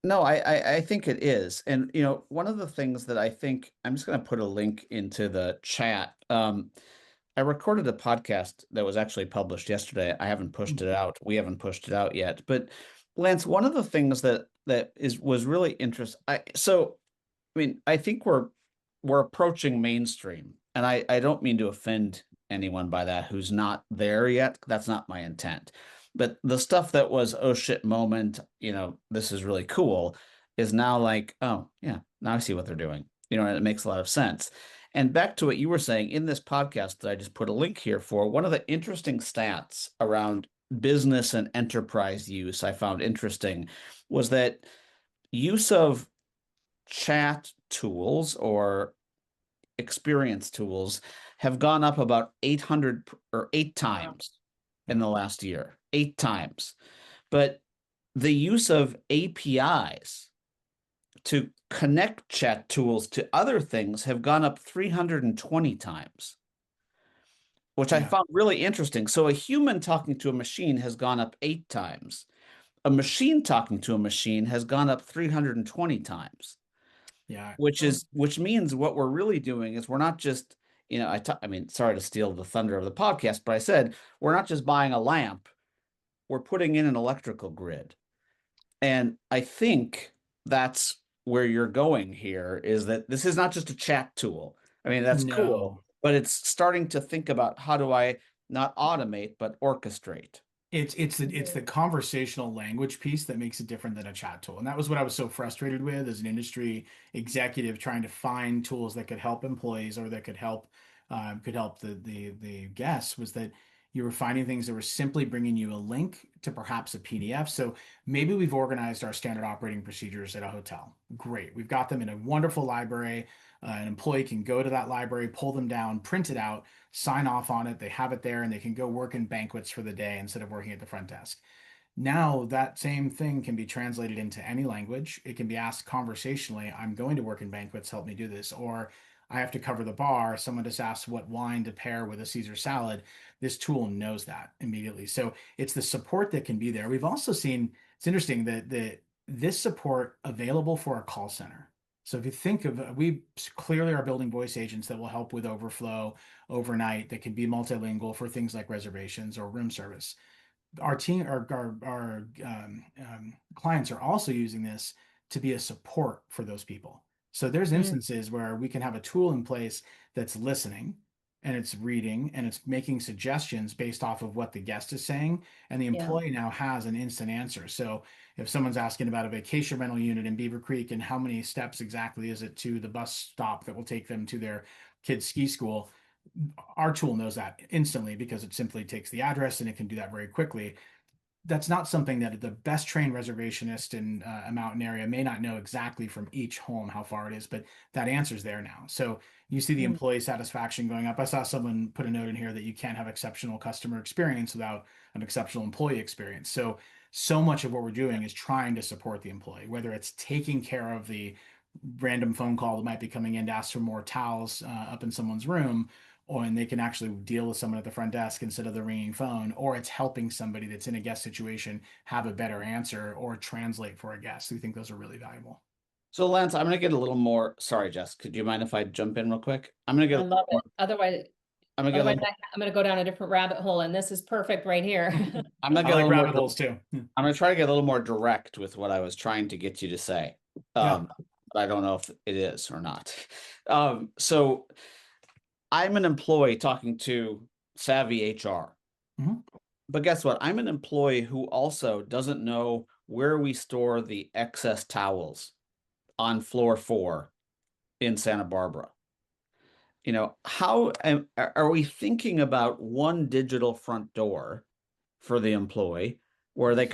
no, I think it is. And one of the things that I think, I'm just going to put a link into the chat. I recorded a podcast that was actually published yesterday. I haven't pushed it out. We haven't pushed it out yet. But Lance, one of the things was really interesting. I mean, I think we're approaching mainstream, and I don't mean to offend anyone by that who's not there yet. That's not my intent. But the stuff that was, oh shit moment, this is really cool, is now like, oh yeah, now I see what they're doing. and it makes a lot of sense. And back to what you were saying in this podcast that I just put a link here for, one of the interesting stats around business and enterprise use I found interesting was that use of chat tools or experience tools have gone up about 800 or 8 times in the last year, 8 times. But the use of APIs to connect chat tools to other things have gone up 320 times, which I found really interesting. So a human talking to a machine has gone up 8 times. A machine talking to a machine has gone up 320 times. Yeah. Which means what we're really doing is we're not just, I mean, sorry to steal the thunder of the podcast, but I said we're not just buying a lamp, we're putting in an electrical grid. And I think that's where you're going here, is that this is not just a chat tool. I mean, that's cool, but it's starting to think about how do I not automate, but orchestrate. It's the conversational language piece that makes it different than a chat tool. And that was what I was so frustrated with as an industry executive, trying to find tools that could help employees or that could help the guests, was that you were finding things that were simply bringing you a link to perhaps a PDF. So maybe we've organized our standard operating procedures at a hotel. Great. We've got them in a wonderful library. An employee can go to that library, pull them down, print it out, sign off on it. They have it there and they can go work in banquets for the day instead of working at the front desk. Now that same thing can be translated into any language. It can be asked conversationally, I'm going to work in banquets, help me do this. Or I have to cover the bar. Someone just asks what wine to pair with a Caesar salad. This tool knows that immediately. So it's the support that can be there. We've also seen, it's interesting that this support available for a call center. So if you think of, we clearly are building voice agents that will help with overflow overnight, that can be multilingual for things like reservations or room service. Our team, our clients are also using this to be a support for those people. So there's instances where we can have a tool in place that's listening and it's reading and it's making suggestions based off of what the guest is saying. And the employee now has an instant answer. So if someone's asking about a vacation rental unit in Beaver Creek and how many steps exactly is it to the bus stop that will take them to their kids' ski school, our tool knows that instantly because it simply takes the address and it can do that very quickly. That's not something that the best trained reservationist in a mountain area may not know exactly from each home how far it is, but that answer's there now. So you see the employee satisfaction going up. I saw someone put a note in here that you can't have exceptional customer experience without an exceptional employee experience. So much of what we're doing is trying to support the employee, whether it's taking care of the random phone call that might be coming in to ask for more towels up in someone's room, and they can actually deal with someone at the front desk instead of the ringing phone, or it's helping somebody that's in a guest situation have a better answer or translate for a guest. We think those are really valuable. So Lance, I'm going to get a little more, sorry, Jess, could you mind if I jump in real quick? I'm going to get, I love it. Otherwise, I'm going to get, I'm going to go down a different rabbit hole, and this is perfect right here. I'm going to I get a like little rabbit more, holes too. I'm going to try to get a little more direct with what I was trying to get you to say. But I don't know if it is or not. So I'm an employee talking to SAVI HR. But guess what? I'm an employee who also doesn't know where we store the excess towels on floor 4 in Santa Barbara. How are we thinking about one digital front door for the employee where they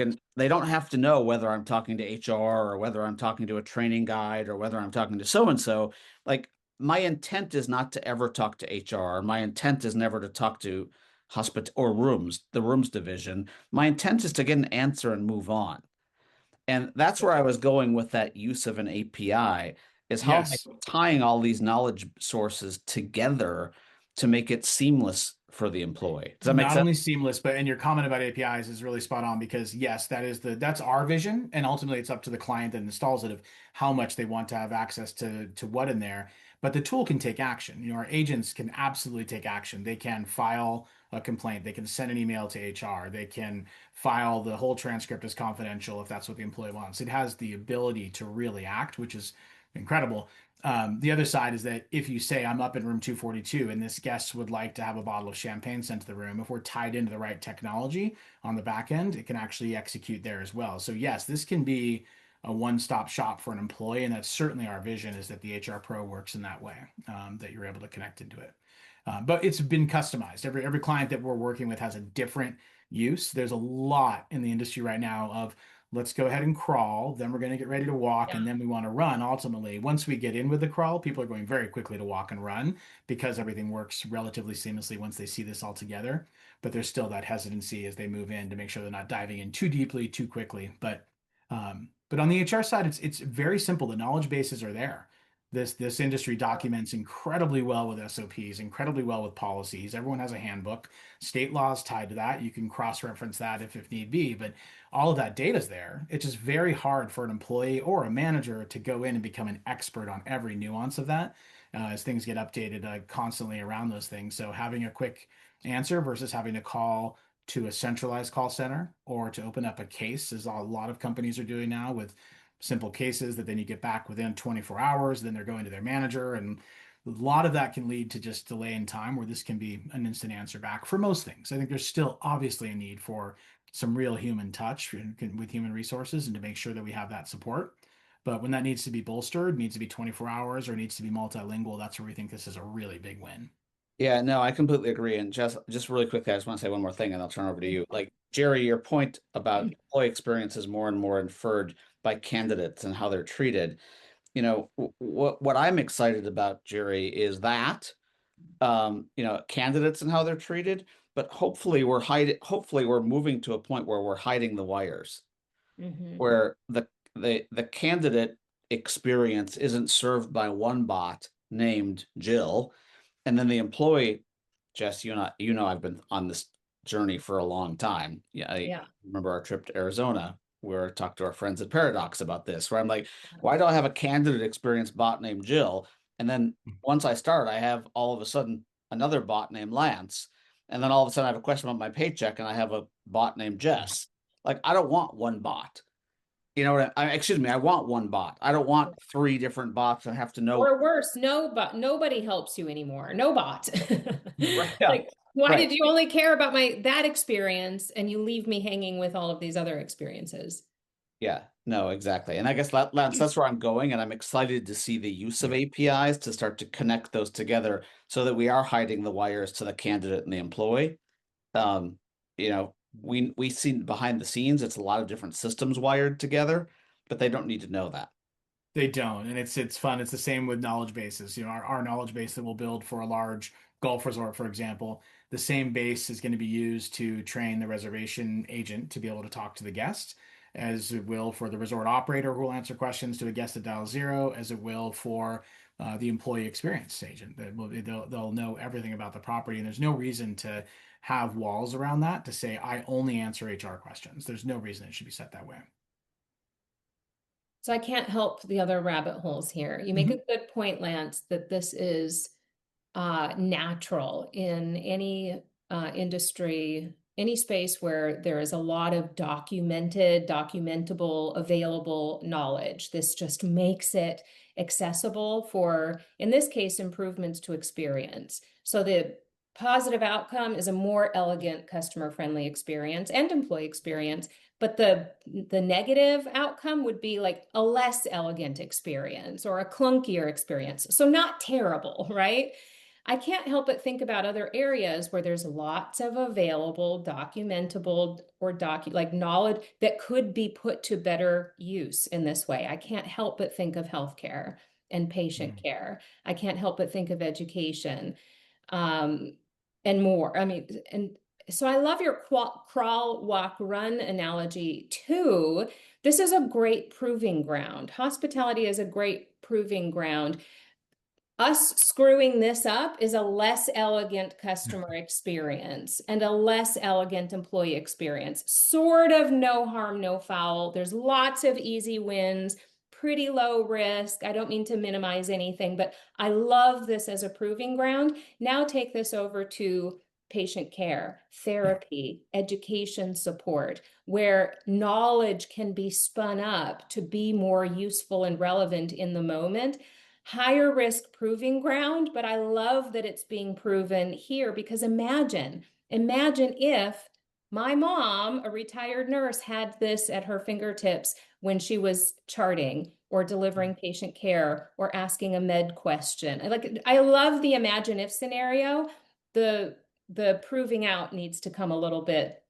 don't have to know whether I'm talking to HR or whether I'm talking to a training guide or whether I'm talking to so-and-so. Like, my intent is not to ever talk to HR. My intent is never to talk to the rooms division. My intent is to get an answer and move on. And that's where I was going with that use of an API, is how am I tying all these knowledge sources together to make it seamless for the employee. Does that make sense? Not only seamless, but and your comment about APIs is really spot on, because yes, that's our vision, and ultimately it's up to the client that installs it of how much they want to have access to what in there. But the tool can take action. Our agents can absolutely take action. They can file a complaint. They can send an email to HR. They can file the whole transcript as confidential if that's what the employee wants. It has the ability to really act, which is incredible. The other side is that if you say I'm up in room 242 and this guest would like to have a bottle of champagne sent to the room, if we're tied into the right technology on the back end, it can actually execute there as well. So yes, this can be a one-stop shop for an employee. And that's certainly our vision, is that the HR Pro works in that way, that you're able to connect into it. But it's been customized. Every client that we're working with has a different use. There's a lot in the industry right now of, let's go ahead and crawl, then we're going to get ready to walk, and then we want to run. Ultimately, once we get in with the crawl, people are going very quickly to walk and run, because everything works relatively seamlessly once they see this all together. But there's still that hesitancy as they move in to make sure they're not diving in too deeply, too quickly. But on the HR side, it's very simple. The knowledge bases are there. This industry documents incredibly well with SOPs, incredibly well with policies. Everyone has a handbook. State laws tied to that. You can cross-reference that if need be, but all of that data is there. It's just very hard for an employee or a manager to go in and become an expert on every nuance of that, as things get updated constantly around those things. So having a quick answer versus having to call to a centralized call center or to open up a case, as a lot of companies are doing now, with simple cases that then you get back within 24 hours, then they're going to their manager. And a lot of that can lead to just delay in time, where this can be an instant answer back for most things. I think there's still obviously a need for some real human touch with human resources, and to make sure that we have that support. But when that needs to be bolstered, needs to be 24 hours, or needs to be multilingual, that's where we think this is a really big win. Yeah, no, I completely agree. And just really quickly, I just want to say one more thing, and I'll turn over to you. Like, Jerry, your point about employee experience is more and more inferred by candidates and how they're treated. You know, what I'm excited about, Jerry, is that candidates and how they're treated, but hopefully we're moving to a point where we're hiding the wires, where the candidate experience isn't served by one bot named Jill, and then the employee, Jess, I've been on this journey for a long time. Yeah, I remember our trip to Arizona, where I talked to our friends at Paradox about this, where I'm like, why do I have a candidate experience bot named Jill? And then once I start, I have all of a sudden another bot named Lance. And then all of a sudden I have a question about my paycheck, and I have a bot named Jess. Like, I don't want one bot. You know what excuse me, I want one bot. I don't want 3 different bots and have to know. Or worse, nobody helps you anymore. No bot. Right, yeah. Like, why Right. did you only care about that experience, and you leave me hanging with all of these other experiences? Yeah, no, exactly. And I guess Lance, that's where I'm going, and I'm excited to see the use of APIs to start to connect those together, so that we are hiding the wires to the candidate and the employee. We see behind the scenes, it's a lot of different systems wired together, but they don't need to know that. They don't, and it's fun. It's the same with knowledge bases. Our knowledge base that we'll build for a large golf resort, for example, the same base is going to be used to train the reservation agent to be able to talk to the guest, as it will for the resort operator who will answer questions to a guest at dial zero, as it will for the employee experience agent. They'll know everything about the property, and there's no reason to have walls around that to say, I only answer HR questions. There's no reason it should be set that way. So I can't help the other rabbit holes here. You make a good point, Lance, that this is natural in any industry, any space where there is a lot of documentable, available knowledge. This just makes it accessible for, in this case, improvements to experience. So the positive outcome is a more elegant, customer-friendly experience and employee experience. But the negative outcome would be like a less elegant experience or a clunkier experience. So not terrible, right? I can't help but think about other areas where there's lots of available, documentable, or like knowledge that could be put to better use in this way. I can't help but think of healthcare and patient care. I can't help but think of education, and more. I mean, and so I love your crawl, walk, run analogy too. This is a great proving ground. Hospitality is a great proving ground. Us screwing this up is a less elegant customer experience and a less elegant employee experience. Sort of no harm, no foul. There's lots of easy wins, pretty low risk. I don't mean to minimize anything, but I love this as a proving ground. Now take this over to patient care, therapy, education support, where knowledge can be spun up to be more useful and relevant in the moment. Higher risk proving ground, but I love that it's being proven here, because imagine if My mom, a retired nurse, had this at her fingertips when she was charting or delivering patient care or asking a med question. I love the imagine if scenario. The proving out needs to come a little bit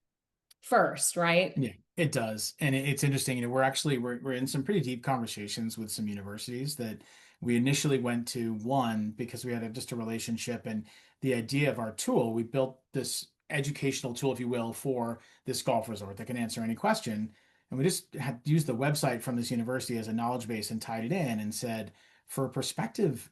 first, right? Yeah, it does. And it's interesting. We're actually we're in some pretty deep conversations with some universities that we initially went to one because we had just a relationship and the idea of our tool, we built this educational tool, if you will, for this golf resort that can answer any question. And we just had used the website from this university as a knowledge base and tied it in and said, for prospective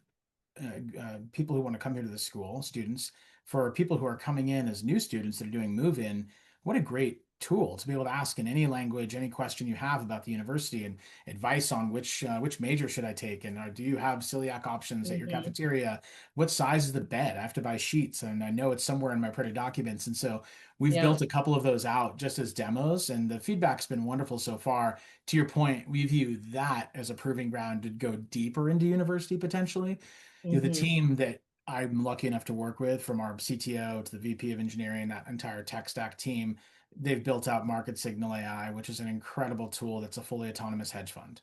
people who want to come here to the school, students, for people who are coming in as new students that are doing move in, what a great tool to be able to ask in any language, any question you have about the university and advice on which major should I take, and do you have celiac options at your Mhm. cafeteria? What size is the bed? I have to buy sheets, and I know it's somewhere in my printed documents. And so we've Yeah. built a couple of those out just as demos, and the feedback's been wonderful so far. To your point, we view that as a proving ground to go deeper into university potentially. The Mhm. team that I'm lucky enough to work with, from our CTO to the VP of engineering, that entire tech stack team, they've built out Market Signal AI, which is an incredible tool that's a fully autonomous hedge fund,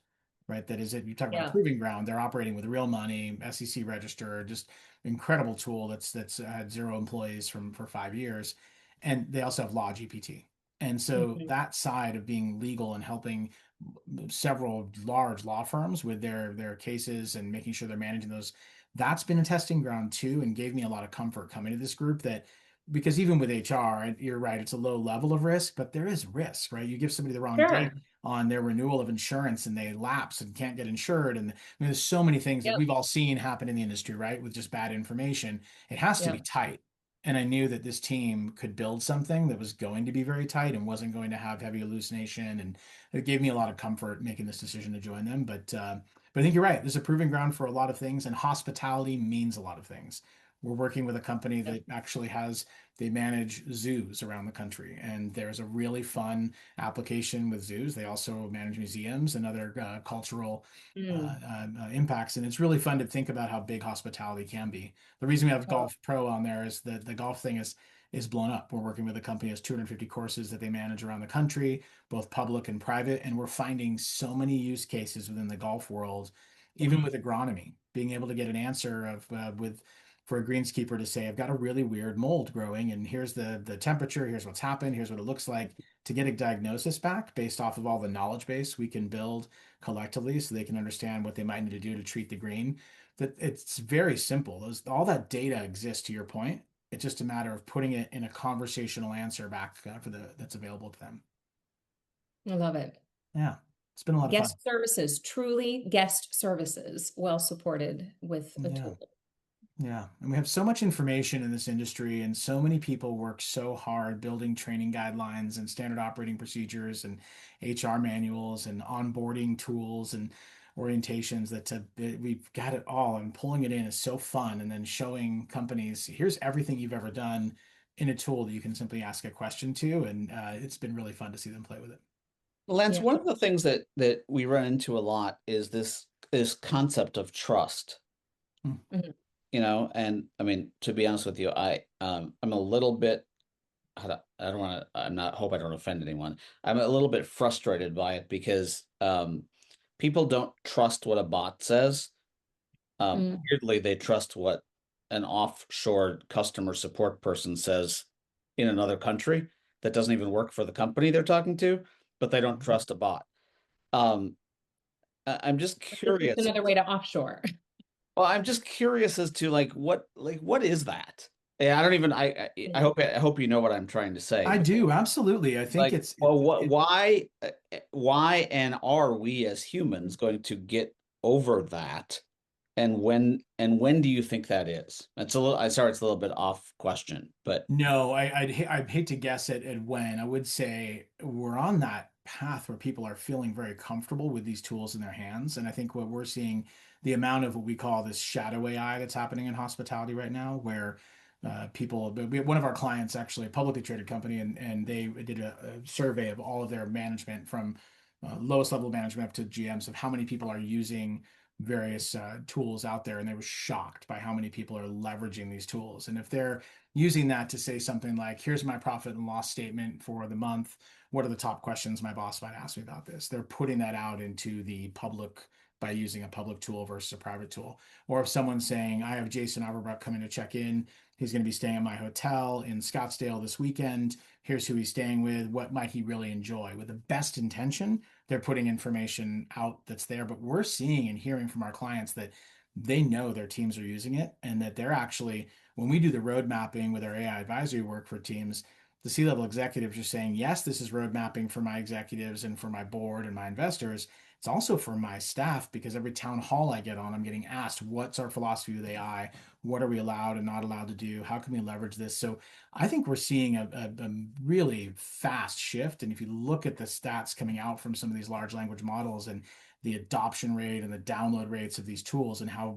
right? That is it. You talk about a Yeah. proving ground. They're operating with real money, SEC registered, just incredible tool that's had 0 employees for 5 years. And they also have Law GPT. And so Mhm. that side of being legal and helping several large law firms with their cases and making sure they're managing those, that's been a testing ground too, and gave me a lot of comfort coming to this group. That because even with HR, and you're right, it's a low level of risk, but there is risk, right? You give somebody the wrong date Sure. on their renewal of insurance and they lapse and can't get insured. And I mean, there's so many things that Yep. we've all seen happen in the industry, right? With just bad information. It has to be Yep. tight. And I knew that this team could build something that was going to be very tight and wasn't going to have heavy hallucination. And it gave me a lot of comfort making this decision to join them. But I think you're right. There's a proving ground for a lot of things, and hospitality means a lot of things. We're working with a company Yep. that actually they manage zoos around the country, and there's a really fun application with zoos. They also manage museums and other cultural Mm. impacts, and it's really fun to think about how big hospitality can be. The reason we have Oh. Golf Pro on there is that the golf thing is blown up. We're working with a company that has 250 courses that they manage around the country, both public and private, and we're finding so many use cases within the golf world, even with agronomy, being able to get an answer of with for a greenskeeper to say, I've got a really weird mold growing, and here's the temperature, here's what's happened, here's what it looks like, to get a diagnosis back based off of all the knowledge base we can build collectively, so they can understand what they might need to do to treat the green. That it's very simple. All that data exists, to your point. It's just a matter of putting it in a conversational answer back that's available to them. I love it. Yeah, it's been a lot of fun. Guest services, truly guest services, well supported with a Yeah. tool. Yeah. And we have so much information in this industry, and so many people work so hard building training guidelines and standard operating procedures and HR manuals and onboarding tools and orientations that we've got it all, and pulling it in is so fun. And then showing companies, here's everything you've ever done in a tool that you can simply ask a question to. And it's been really fun to see them play with it. Lance, Yeah. one of the things that we run into a lot is this concept of trust. Hmm. Mhm. And I mean, to be honest with you, I'm a little bit, I don't want to, hope I don't offend anyone. I'm a little bit frustrated by it because people don't trust what a bot says. Mm. Weirdly, they trust what an offshore customer support person says in another country that doesn't even work for the company they're talking to, but they don't trust a bot. Um, I'm just It's just curious. another way to offshore. Well, I'm just curious as to what is that? Yeah, I don't even I hope you know what I'm trying to say, I but do, absolutely. I think like, it's well, why and are we as humans going to get over that? And when do you think that is? It's a little, I sorry, it's a little bit off question, but No, I'd hate to guess at when. I would say we're on that path where people are feeling very comfortable with these tools in their hands. And I think what we're seeing, the amount of what we call this shadow AI that's happening in hospitality right now, where one of our clients, actually a publicly traded company, and they did a survey of all of their management from lowest level management up to GMs of how many people are using various tools out there, and they were shocked by how many people are leveraging these tools. And if they're using that to say something like, here's my profit and loss statement for the month, what are the top questions my boss might ask me about this? They're putting that out into the public by using a public tool versus a private tool. Or if someone's saying, I have Jason Averbook coming to check in, he's going to be staying at my hotel in Scottsdale this weekend. Here's who he's staying with. What might he really enjoy? With the best intention, they're putting information out that's there. But we're seeing and hearing from our clients that they know their teams are using it, and that they're actually, when we do the road mapping with our AI advisory work for teams, the C-level executives are saying, yes, this is road mapping for my executives and for my board and my investors. It's also for my staff, because every town hall I get on, I'm getting asked, what's our philosophy with AI? What are we allowed and not allowed to do? How can we leverage this? So I think we're seeing a really fast shift. And if you look at the stats coming out from some of these large language models and the adoption rate and the download rates of these tools and how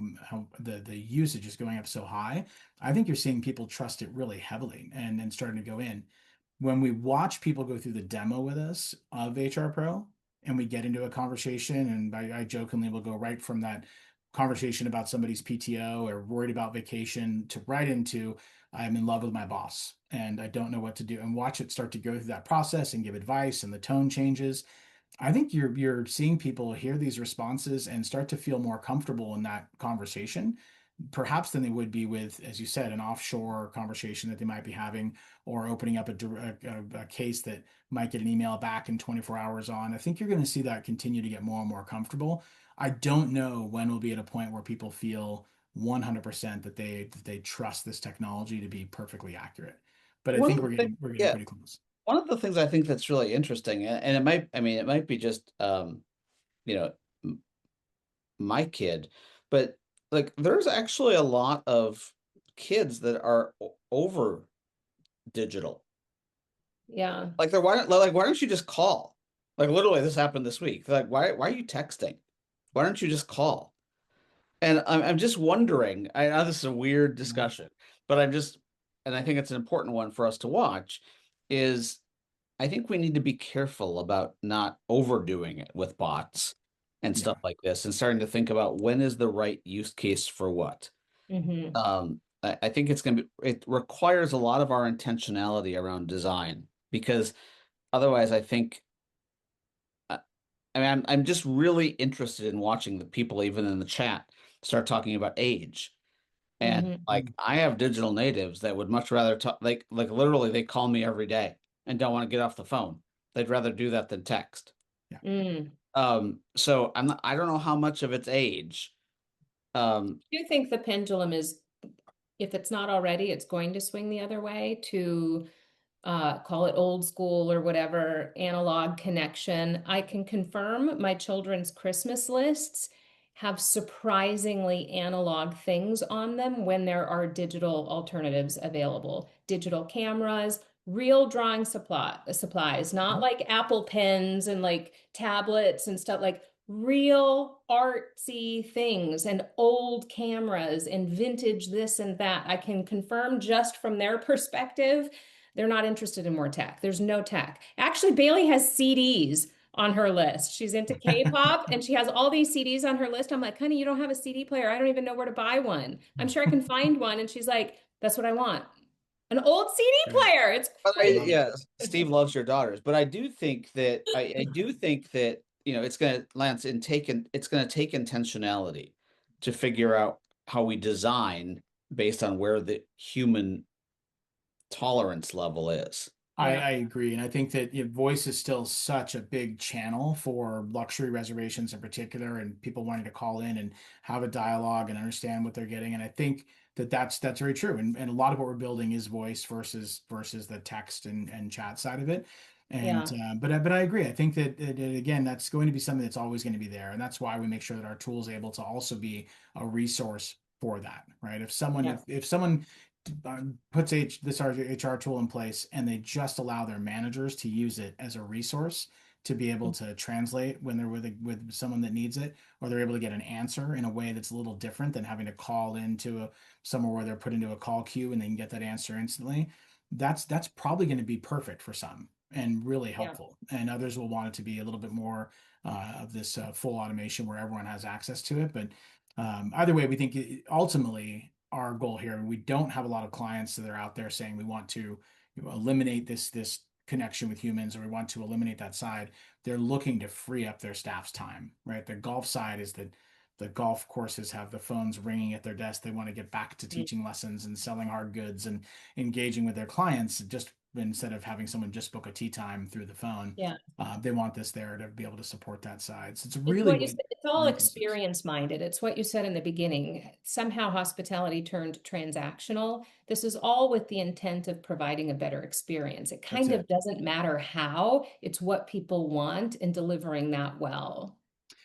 the usage is going up so high, I think you're seeing people trust it really heavily and starting to go in. When we watch people go through the demo with us of HR Pro and we get into a conversation, and I jokingly will go right from that conversation about somebody's PTO or worried about vacation to right into, I'm in love with my boss and I don't know what to do, and watch it start to go through that process and give advice, and the tone changes. I think you're seeing people hear these responses and start to feel more comfortable in that conversation, perhaps than they would be with, as you said, an offshore conversation that they might be having, or opening up a case that might get an email back in 24 hours on. I think you're going to see that continue to get more and more comfortable. I don't know when we'll be at a point where people feel 100% that they trust this technology to be perfectly accurate. But I One think of the things, we're getting yeah, pretty close. one of the things I think that's really interesting, and it might, I mean, it might be just, you know, my kid, but like there's actually a lot of kids that are over digital. Yeah. Like why don't you just call? Like literally this happened this week. They're like, why are you texting? Why don't you just call? And I'm just wondering, I know this is a weird discussion, but and I think it's an important one for us to watch, is I think we need to be careful about not overdoing it with bots and stuff like this, and starting to think about when is the right use case for what. Mm-hmm. I think it requires a lot of our intentionality around design, because otherwise I think, I mean, I'm just really interested in watching the people, even in the chat, start talking about age. And Mm-hmm. like, I have digital natives that would much rather talk, like literally they call me every day and don't want to get off the phone. They'd rather do that than text. Mm. So I don't know how much of it's age. Do you think the pendulum is, if it's not already, it's going to swing the other way to call it old school or whatever, analog connection? I can confirm my children's Christmas lists have surprisingly analog things on them when there are digital alternatives available. Digital cameras, real drawing supplies, not like Apple pens and like tablets and stuff, like real artsy things and old cameras and vintage this and that. I can confirm just from their perspective, they're not interested in more tech. There's no tech. Actually, Bailey has CDs on her list. She's into K-pop and she has all these CDs on her list. I'm like, honey, you don't have a CD player. I don't even know where to buy one. I'm sure I can find one. And she's like, that's what I want. An old CD player. It's crazy. Yeah, Steve loves your daughters, but I do think that I do think that, it's going to, Lance, it's going to take intentionality to figure out how we design based on where the human tolerance level is. I agree. And I think that voice is still such a big channel for luxury reservations in particular, and people wanting to call in and have a dialogue and understand what they're getting. And I think that that's very true. And a lot of what we're building is voice versus the text and chat side of it. And Yeah. but I agree. I think that again, that's going to be something that's always going to be there. And that's why we make sure that our tool is able to also be a resource for that, right? If someone Yeah. if someone puts this HR tool in place and they just allow their managers to use it as a resource to be able to translate when they're with someone that needs it, or they're able to get an answer in a way that's a little different than having to call into somewhere where they're put into a call queue and they can get that answer instantly. That's probably going to be perfect for some. and really Yeah. helpful. And others will want it to be a little bit more of this full automation where everyone has access to it. But either way, we think ultimately our goal here, we don't have a lot of clients that are out there saying we want to eliminate this connection with humans, or we want to eliminate that side. They're looking to free up their staff's time, right? The golf side is that the golf courses have the phones ringing at their desk. They want to get back to teaching lessons and selling hard goods and engaging with their clients, just instead of having someone just book a tea time through the phone. Yeah. They want this there to be able to support that side. So it's It's really what you said, it's all reduces. experience minded. It's what you said in the beginning. Somehow hospitality turned transactional. This is all with the intent of providing a better experience. It kind That's of doesn't matter how, it's what people want and delivering that well.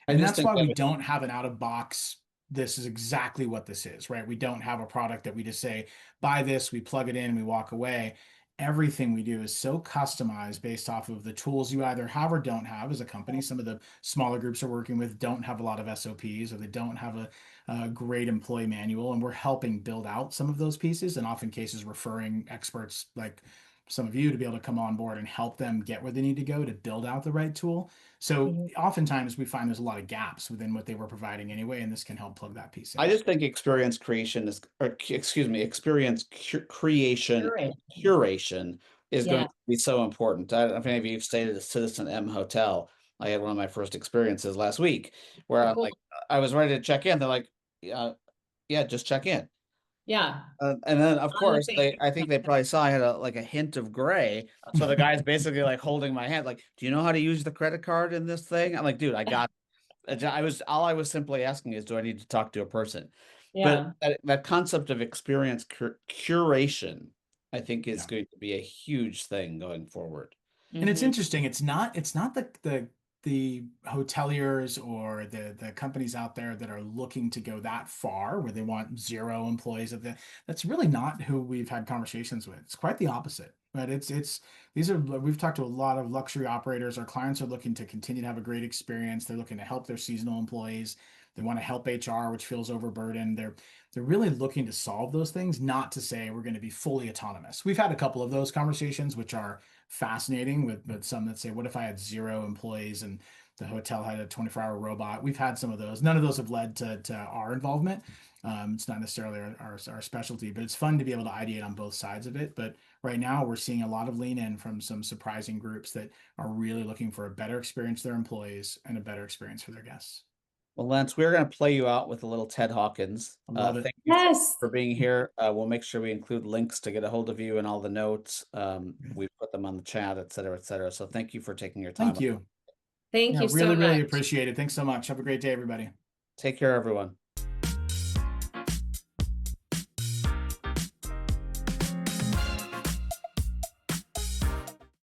I And just that's think why that we don't have an out of box. This is exactly what this is, right? We don't have a product that we just say, buy this, we plug it in, we walk away. Everything we do is so customized based off of the tools you either have or don't have as a company. Some of the smaller groups are working with don't have a lot of SOPs, or they don't have a great employee manual. And we're helping build out some of those pieces, and often cases referring experts like some of you to be able to come on board and help them get where they need to go to build out the right tool. So Mhm. oftentimes we find there's a lot of gaps within what they were providing anyway, and this can help plug that piece in. I just think experience creation is, or excuse me, experience creation, and curation is going Yeah. to be so important. I don't know if any of you have stayed at a Citizen M hotel. I had one of my first experiences last week where I'm Cool. like, I was ready to check in. They're like, yeah, just check in. Yeah. And then of On the course face. I think they probably saw I had like a hint of gray. So the guy's basically like holding my hand, like, do you know how to use the credit card in this thing? I'm like, dude, I got all I was simply asking is, do I need to talk to a person? But Yeah. that concept of experience curation, I think, is Yeah. going to be a huge thing going forward. And it's Mhm. interesting. It's not the hoteliers or the companies out there that are looking to go that far where they want zero employees at the, that's really not who we've had conversations with. It's quite the opposite. But it's these are, we've talked to a lot of luxury operators. Our clients are looking to continue to have a great experience. They're looking to help their seasonal employees. They want to help HR, which feels overburdened. They're really looking to solve those things, not to say we're going to be fully autonomous. We've had a couple of those conversations, which are fascinating with some that say, what if I had zero employees and the hotel had a 24-hour robot? We've had some of those. None of those have led to our involvement. It's not necessarily our specialty, but it's fun to be able to ideate on both sides of it. But right now we're seeing a lot of lean in from some surprising groups that are really looking for a better experience for their employees and a better experience for their guests. Well, Lance, we're going to play you out with a little Ted Hawkins. I love it. Thank you Yes. for being here. We'll make sure we include links to get a hold of you and all the notes. We put them on the chat, et cetera, et cetera. So thank you for taking your time. Thank you. Thank Yeah, you so really much. appreciate it. Thanks so much. Have a great day, everybody. Take care, everyone.